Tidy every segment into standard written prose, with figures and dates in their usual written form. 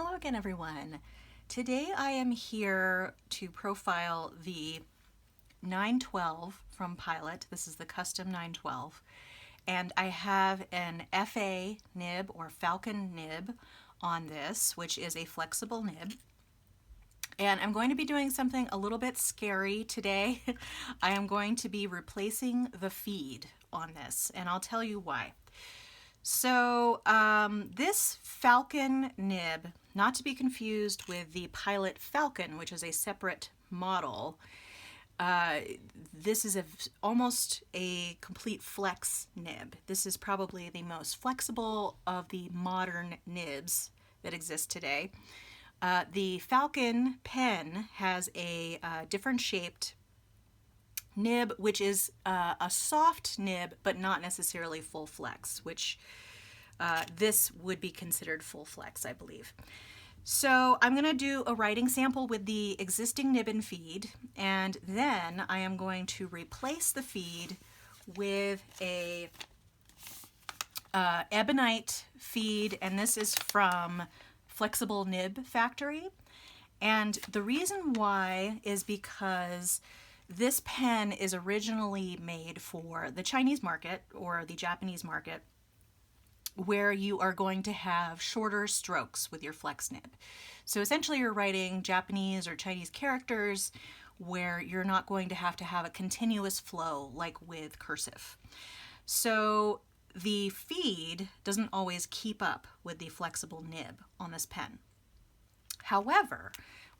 Hello again, everyone. Today I am here to profile the 912 from Pilot. This is the custom 912. And I have an FA nib or Falcon nib on this, which is a flexible nib. And I'm going to be doing something a little bit scary today. I am going to be replacing the feed on this, and I'll tell you why. So this Falcon nib, not to be confused with the Pilot Falcon, which is a separate model, this is almost a complete flex nib. This is probably the most flexible of the modern nibs that exist today. The Falcon pen has a different shaped nib, which is a soft nib, but not necessarily full flex, which this would be considered full flex, I believe. So I'm going to do a writing sample with the existing nib and feed, and then I am going to replace the feed with a Ebonite feed, and this is from Flexible Nib Factory. And the reason why is because this pen is originally made for the Chinese market or the Japanese market, where you are going to have shorter strokes with your flex nib. So essentially you're writing Japanese or Chinese characters where you're not going to have a continuous flow like with cursive. So the feed doesn't always keep up with the flexible nib on this pen. However,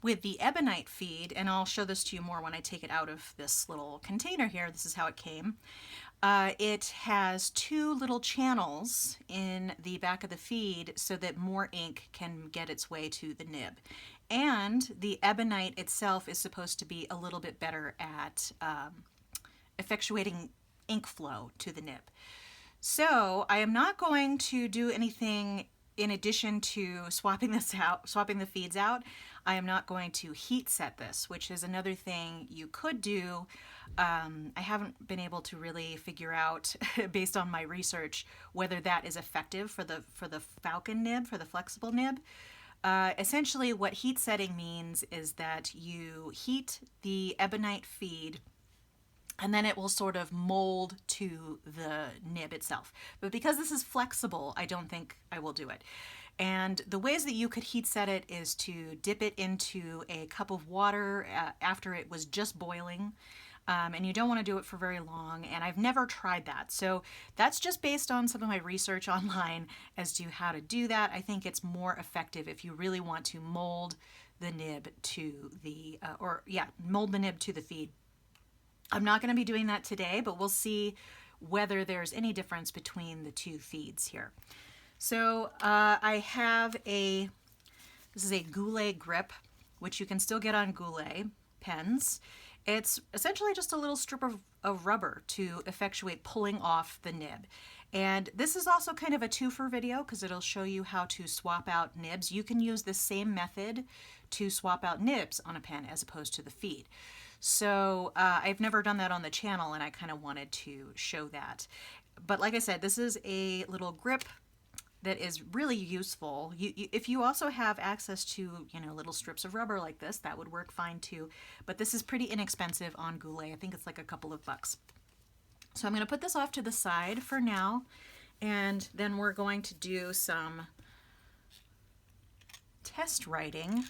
with the Ebonite feed, and I'll show this to you more when I take it out of this little container here, this is how it came. It has two little channels in the back of the feed so that more ink can get its way to the nib. And the Ebonite itself is supposed to be a little bit better at effectuating ink flow to the nib. So I am not going to do anything in addition to swapping the feeds out. I am not going to heat set this, which is another thing you could do. I haven't been able to really figure out, based on my research, whether that is effective for the Falcon nib, for the flexible nib. Essentially, what heat setting means is that you heat the Ebonite feed, and then it will sort of mold to the nib itself. But because this is flexible, I don't think I will do it. And the ways that you could heat set it is to dip it into a cup of water after it was just boiling. And you don't want to do it for very long, and I've never tried that. So that's just based on some of my research online as to how to do that. I think it's more effective if you really want to mold the nib to the, mold the nib to the feed. I'm not going to be doing that today, but we'll see whether there's any difference between the two feeds here. So I have this is a Goulet grip, which you can still get on Goulet pens. It's essentially just a little strip of rubber to effectuate pulling off the nib. And this is also kind of a twofer video because it'll show you how to swap out nibs. You can use the same method to swap out nibs on a pen as opposed to the feed. So I've never done that on the channel, and I kind of wanted to show that. But like I said, this is a little grip that is really useful. If you also have access to, little strips of rubber like this, that would work fine too. But this is pretty inexpensive on Goulet. I think it's like a couple of bucks. So I'm going to put this off to the side for now, and then we're going to do some test writing.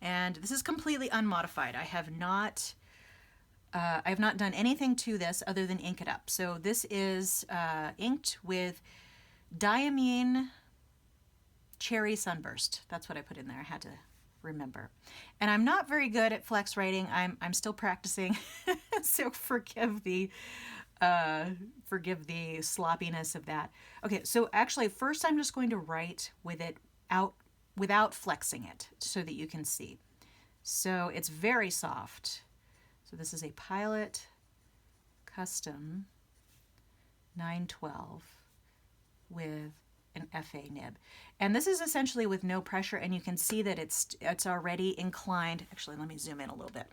And this is completely unmodified. I have not done anything to this other than ink it up. So this is inked with Diamine Cherry Sunburst. That's what I put in there. I had to remember. And I'm not very good at flex writing. I'm still practicing, so forgive the sloppiness of that. Okay, so actually first I'm just going to write with it out without flexing it so that you can see. So it's very soft. So this is a Pilot Custom 912 with an FA nib. And this is essentially with no pressure, and you can see that it's already inclined. Actually, let me zoom in a little bit.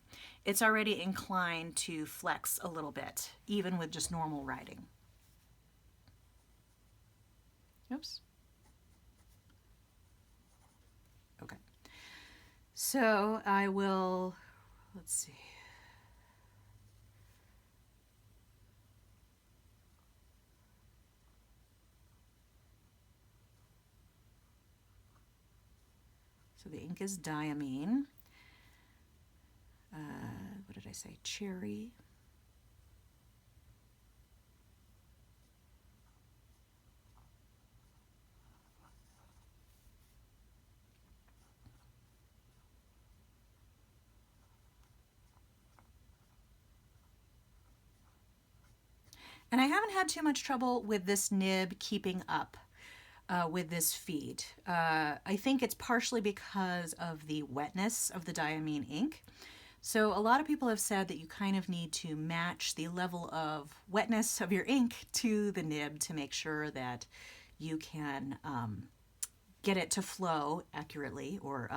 It's already inclined to flex a little bit, even with just normal writing. Oops. So I will, let's see. So the ink is diamine. What did I say? Cherry. And I haven't had too much trouble with this nib keeping up with this feed. I think it's partially because of the wetness of the diamine ink. So a lot of people have said that you kind of need to match the level of wetness of your ink to the nib to make sure that you can get it to flow accurately, or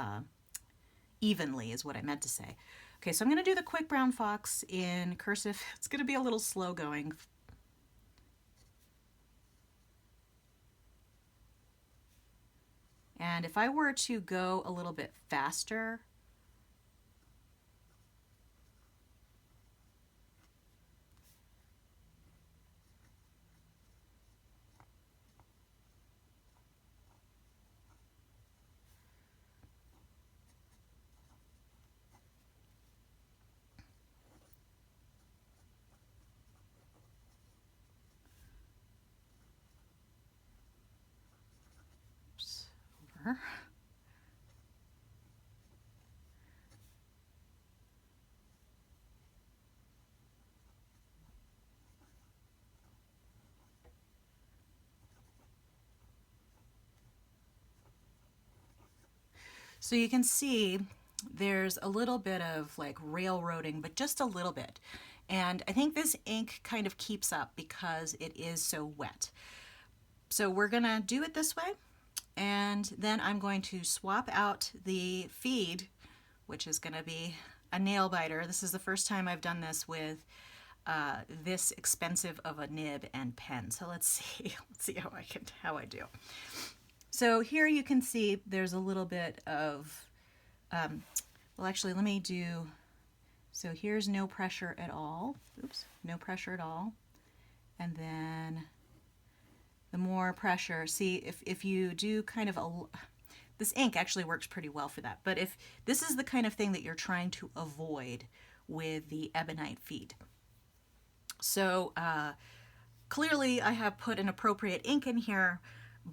evenly is what I meant to say. Okay, so I'm going to do the quick brown fox in cursive. It's going to be a little slow going. And if I were to go a little bit faster, oops, over. So you can see there's a little bit of like railroading, but just a little bit. And I think this ink kind of keeps up because it is so wet. So we're gonna do it this way, and then I'm going to swap out the feed, which is gonna be a nail biter. This is the first time I've done this with this expensive of a nib and pen. So let's see, how I do. So here you can see there's a little bit of, well actually let me do, so here's no pressure at all. Oops, no pressure at all. And then the more pressure, see if you do kind of this ink actually works pretty well for that. But if this is the kind of thing that you're trying to avoid with the Ebonite feed. So clearly I have put an appropriate ink in here,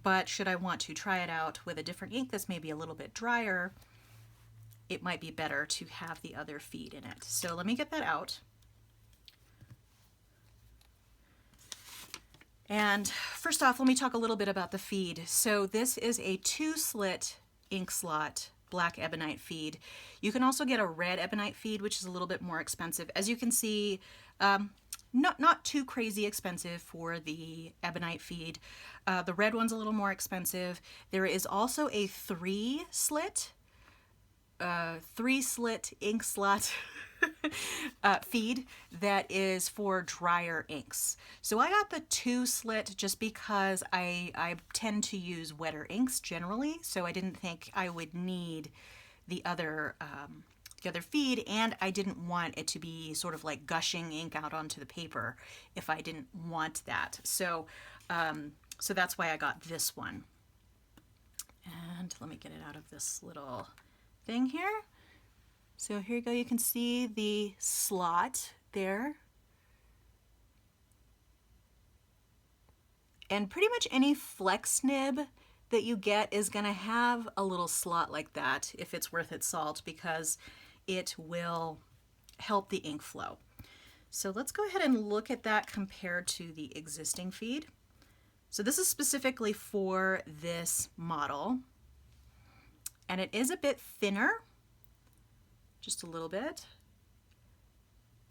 but should I want to try it out with a different ink that's maybe a little bit drier, it might be better to have the other feed in it. So let me get that out. And first off, let me talk a little bit about the feed. So this is a 2-slit ink slot black Ebonite feed. You can also get a red Ebonite feed, which is a little bit more expensive. As you can see, not too crazy expensive for the Ebonite feed. The red one's a little more expensive. There is also a 3-slit ink slot feed that is for drier inks. So I got the 2-slit just because I tend to use wetter inks generally, so I didn't think I would need the other feed, and I didn't want it to be sort of like gushing ink out onto the paper if I didn't want that. So so that's why I got this one. And let me get it out of this little thing here. So here you go, you can see the slot there. And pretty much any flex nib that you get is gonna have a little slot like that if it's worth its salt, because it will help the ink flow. So let's go ahead and look at that compared to the existing feed. So this is specifically for this model, and it is a bit thinner, just a little bit.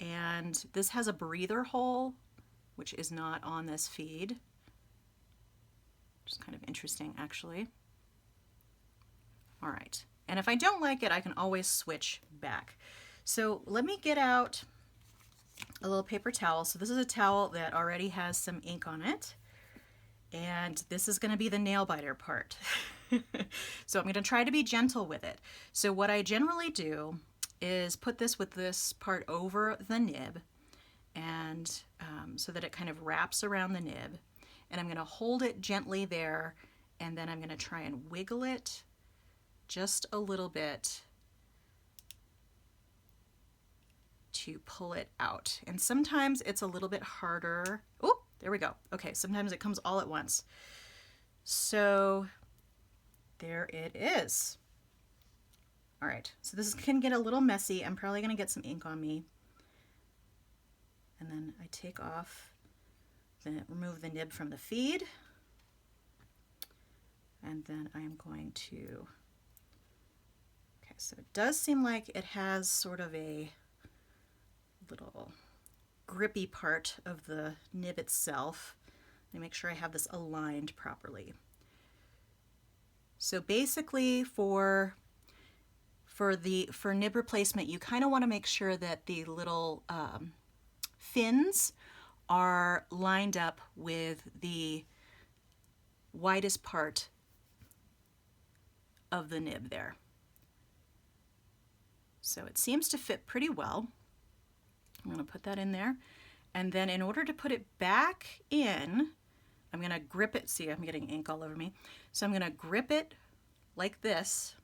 And this has a breather hole, which is not on this feed, which is kind of interesting actually. All right, and if I don't like it, I can always switch back. So let me get out a little paper towel. So this is a towel that already has some ink on it, and this is going to be the nail biter part. So I'm going to try to be gentle with it. So what I generally do is put this with this part over the nib, and so that it kind of wraps around the nib. And I'm going to hold it gently there, and then I'm going to try and wiggle it just a little bit to pull it out. And sometimes it's a little bit harder. Oh, there we go. Okay, sometimes it comes all at once. So there it is. All right, so this can get a little messy. I'm probably gonna get some ink on me. And then I take off, then remove the nib from the feed. And then I'm going to, okay, so it does seem like it has sort of a little grippy part of the nib itself. Let me make sure I have this aligned properly. So basically for nib replacement, you kind of want to make sure that the little fins are lined up with the widest part of the nib there. So it seems to fit pretty well. I'm going to put that in there. And then in order to put it back in, I'm going to grip it. See, I'm getting ink all over me. So I'm going to grip it like this.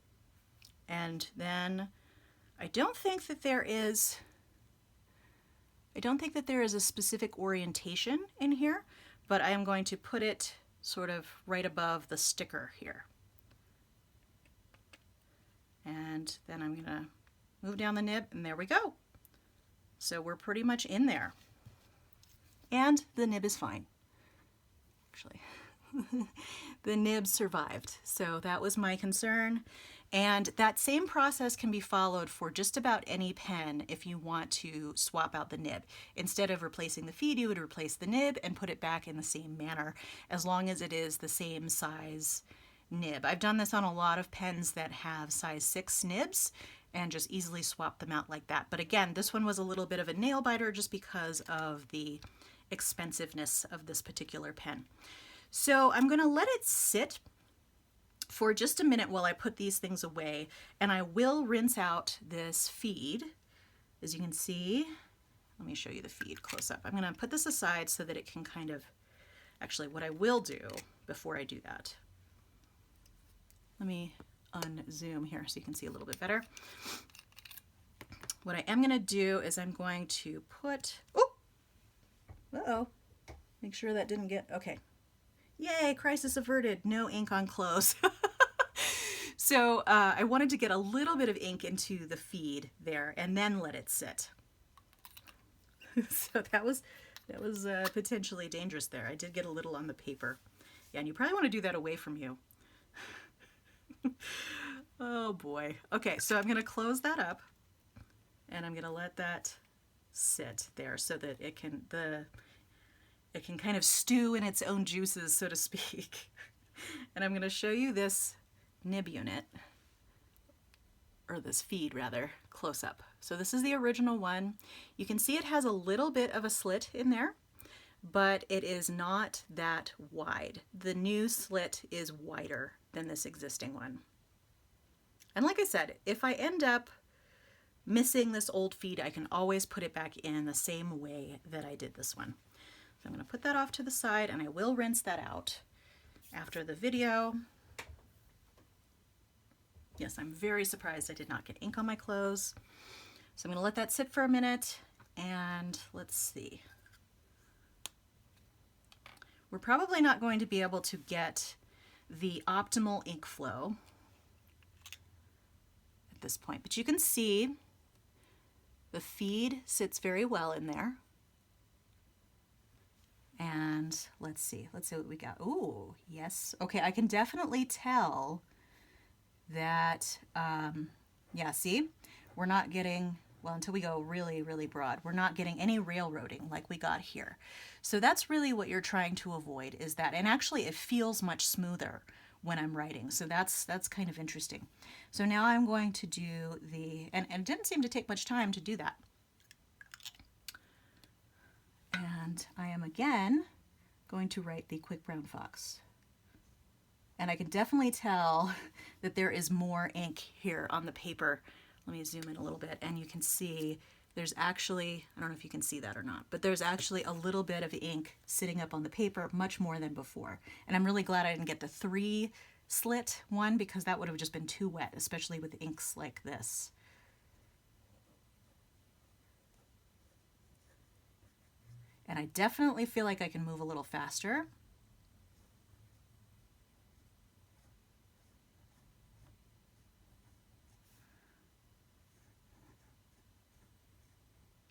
And then I don't think that there is a specific orientation in here, but I am going to put it sort of right above the sticker here. And then I'm going to move down the nib, and there we go. So we're pretty much in there. And the nib is fine. Actually, the nib survived. So that was my concern. And that same process can be followed for just about any pen if you want to swap out the nib. Instead of replacing the feed, you would replace the nib and put it back in the same manner, as long as it is the same size nib. I've done this on a lot of pens that have size 6 nibs and just easily swap them out like that. But again, this one was a little bit of a nail biter just because of the expensiveness of this particular pen. So I'm going to let it sit for just a minute while I put these things away, and I will rinse out this feed. As you can see, let me show you the feed close up. I'm going to put this aside so that it can kind of, actually what I will do before I do that, let me unzoom here so you can see a little bit better. What I am going to do is I'm going to put, make sure that didn't get, okay. Yay, crisis averted, no ink on clothes. So I wanted to get a little bit of ink into the feed there and then let it sit. So that was potentially dangerous there. I did get a little on the paper. Yeah, and you probably want to do that away from you. Oh boy. Okay, so I'm going to close that up and I'm going to let that sit there so that it can kind of stew in its own juices, so to speak. And I'm going to show you this nib unit, or this feed rather, close up. So this is the original one. You can see it has a little bit of a slit in there, but it is not that wide. The new slit is wider than this existing one. And like I said, if I end up missing this old feed, I can always put it back in the same way that I did this one. So I'm going to put that off to the side, and I will rinse that out after the video. Yes, I'm very surprised I did not get ink on my clothes. So I'm going to let that sit for a minute, and let's see. We're probably not going to be able to get the optimal ink flow at this point, but you can see the feed sits very well in there. And let's see what we got. Ooh, yes. Okay, I can definitely tell that, yeah, see, we're not getting, well, until we go really, really broad, we're not getting any railroading like we got here. So that's really what you're trying to avoid, is that, and actually it feels much smoother when I'm writing. So that's kind of interesting. So now I'm going to do the, and it didn't seem to take much time to do that. And I am again going to write the Quick Brown Fox. And I can definitely tell that there is more ink here on the paper. Let me zoom in a little bit and you can see there's actually, I don't know if you can see that or not, but there's actually a little bit of ink sitting up on the paper, much more than before. And I'm really glad I didn't get the 3 slit one because that would have just been too wet, especially with inks like this. And I definitely feel like I can move a little faster.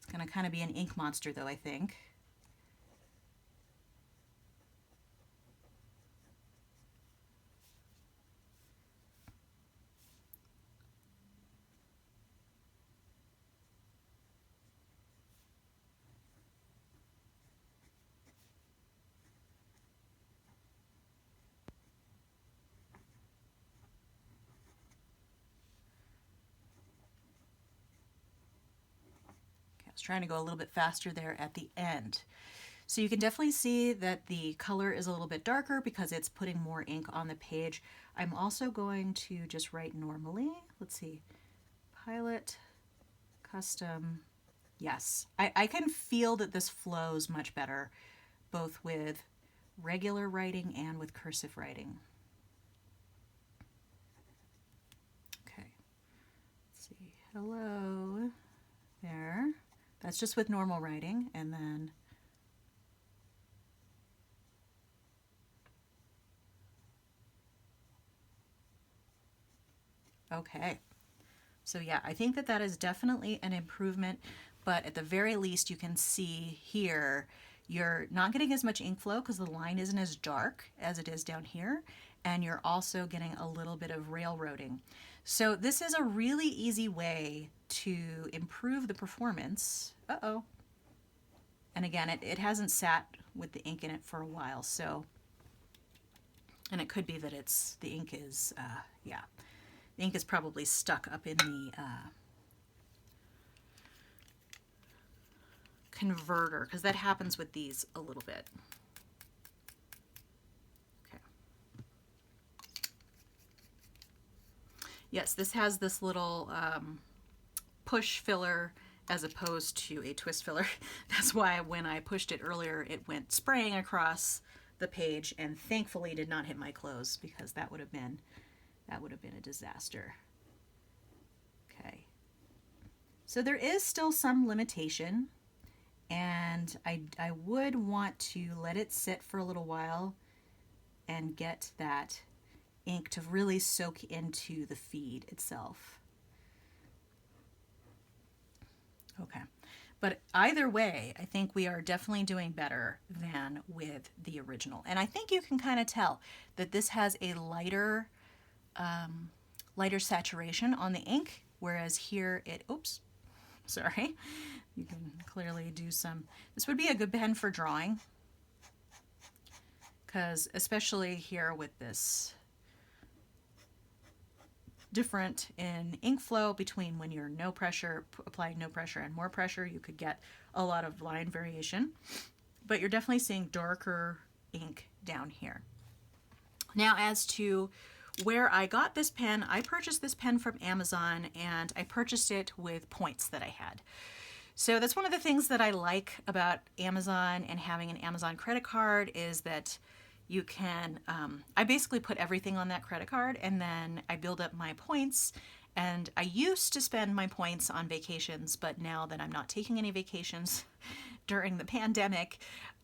It's going to kind of be an ink monster though, I think. I was trying to go a little bit faster there at the end. So you can definitely see that the color is a little bit darker because it's putting more ink on the page. I'm also going to just write normally. Let's see, pilot, custom. Yes, I can feel that this flows much better, both with regular writing and with cursive writing. Okay, let's see, hello, there. That's just with normal writing, and then okay. So yeah, I think that that is definitely an improvement, but at the very least you can see here you're not getting as much ink flow because the line isn't as dark as it is down here, and you're also getting a little bit of railroading. So this is a really easy way to improve the performance. Uh-oh. And again, it hasn't sat with the ink in it for a while, so, and it could be that it's, the ink is, yeah, the ink is probably stuck up in the converter, because that happens with these a little bit. Okay. Yes, this has this little push filler as opposed to a twist filler. That's why when I pushed it earlier, it went spraying across the page and thankfully did not hit my clothes because that would have been a disaster. Okay. So there is still some limitation, and I would want to let it sit for a little while and get that ink to really soak into the feed itself. Okay, but either way, I think we are definitely doing better than with the original. And I think you can kind of tell that this has a lighter, lighter saturation on the ink, whereas here it, oops, sorry, you can clearly do some, this would be a good pen for drawing, because especially here with this different in ink flow between when you're no pressure, applying no pressure and more pressure, you could get a lot of line variation, but you're definitely seeing darker ink down here. Now, as to where I got this pen, I purchased this pen from Amazon, and I purchased it with points that I had. So that's one of the things that I like about Amazon and having an Amazon credit card is that you can, I basically put everything on that credit card, and then I build up my points. And I used to spend my points on vacations, but now that I'm not taking any vacations during the pandemic,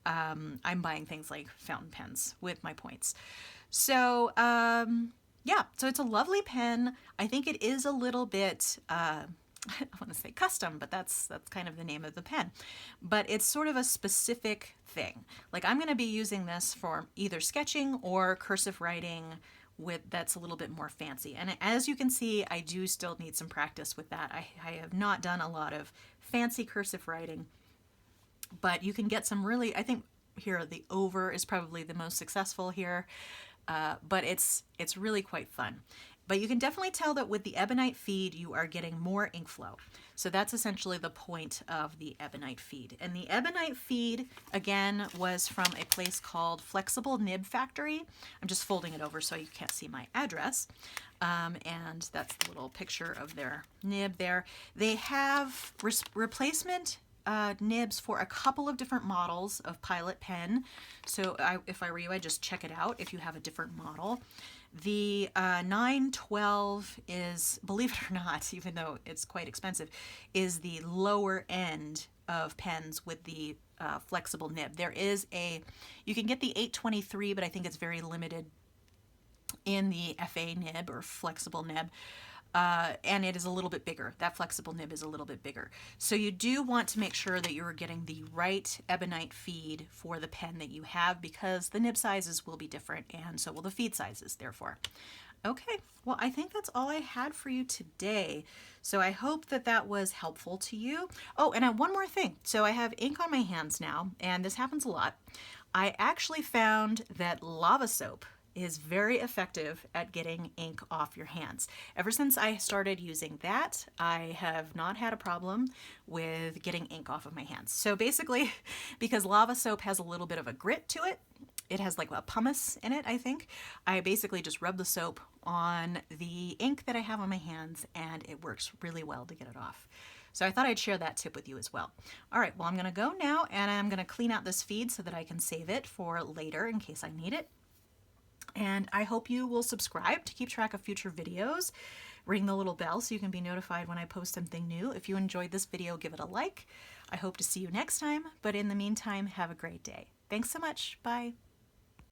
I'm buying things like fountain pens with my points. So yeah, so it's a lovely pen. I think it is a little bit, I want to say custom, but that's kind of the name of the pen. But it's sort of a specific thing. Like I'm going to be using this for either sketching or cursive writing with that's a little bit more fancy. And as you can see, I do still need some practice with that. I have not done a lot of fancy cursive writing, but you can get some really, I think here the over is probably the most successful here, but it's really quite fun. But you can definitely tell that with the Ebonite feed, you are getting more ink flow. So that's essentially the point of the Ebonite feed. And the Ebonite feed, again, was from a place called Flexible Nib Factory. I'm just folding it over so you can't see my address. And that's the little picture of their nib there. They have replacement nibs for a couple of different models of Pilot pen. So if I were you, I'd just check it out if you have a different model. The 912 is, believe it or not, even though it's quite expensive, is the lower end of pens with the flexible nib. There is you can get the 823, but I think it's very limited in the FA nib or flexible nib. And it is a little bit bigger. That flexible nib is a little bit bigger. So you do want to make sure that you're getting the right Ebonite feed for the pen that you have, because the nib sizes will be different and so will the feed sizes, therefore. Okay, well, I think that's all I had for you today. So I hope that that was helpful to you. Oh, and one more thing. So I have ink on my hands now, and this happens a lot. I actually found that lava soap is very effective at getting ink off your hands. Ever since I started using that, I have not had a problem with getting ink off of my hands. So basically, because lava soap has a little bit of a grit to it, it has like a pumice in it, I think. I basically just rub the soap on the ink that I have on my hands, and it works really well to get it off. So I thought I'd share that tip with you as well. All right, well, I'm gonna go now, and I'm gonna clean out this feed so that I can save it for later in case I need it. And I hope you will subscribe to keep track of future videos. Ring the little bell so you can be notified when I post something new. If you enjoyed this video, give it a like. I hope to see you next time, but in the meantime, have a great day. Thanks so much. Bye.